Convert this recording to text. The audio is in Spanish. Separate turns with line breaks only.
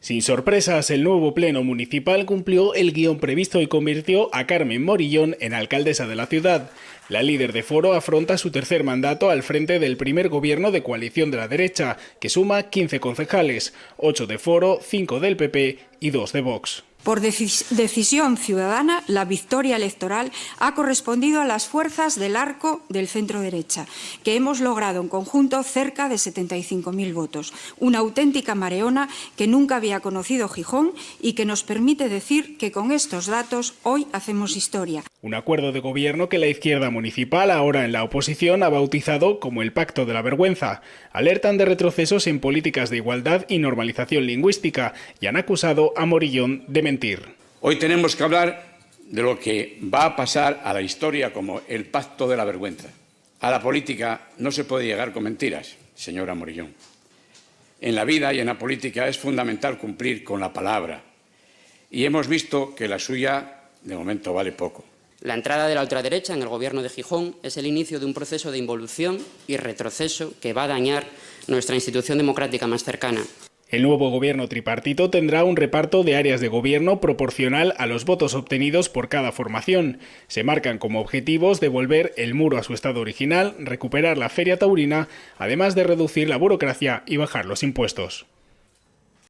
Sin sorpresas, el nuevo pleno municipal cumplió el guión previsto y convirtió a Carmen Morillón en alcaldesa de la ciudad. La líder de Foro afronta su tercer mandato al frente del primer gobierno de coalición de la derecha, que suma 15 concejales, 8 de Foro, 5 del PP y 2 de Vox.
Por decisión ciudadana, la victoria electoral ha correspondido a las fuerzas del arco del centro-derecha, que hemos logrado en conjunto cerca de 75.000 votos. Una auténtica mareona que nunca había conocido Gijón y que nos permite decir que con estos datos hoy hacemos historia.
Un acuerdo de gobierno que la izquierda municipal, ahora en la oposición, ha bautizado como el Pacto de la Vergüenza. Alertan de retrocesos en políticas de igualdad y normalización lingüística y han acusado a Morillón de mentir.
Hoy tenemos que hablar de lo que va a pasar a la historia como el Pacto de la Vergüenza. A la política no se puede llegar con mentiras, señora Morillón. En la vida y en la política es fundamental cumplir con la palabra. Y hemos visto que la suya, de momento, vale poco.
La entrada de la ultraderecha en el gobierno de Gijón es el inicio de un proceso de involución y retroceso que va a dañar nuestra institución democrática más cercana.
El nuevo gobierno tripartito tendrá un reparto de áreas de gobierno proporcional a los votos obtenidos por cada formación. Se marcan como objetivos devolver el muro a su estado original, recuperar la feria taurina, además de reducir la burocracia y bajar los impuestos.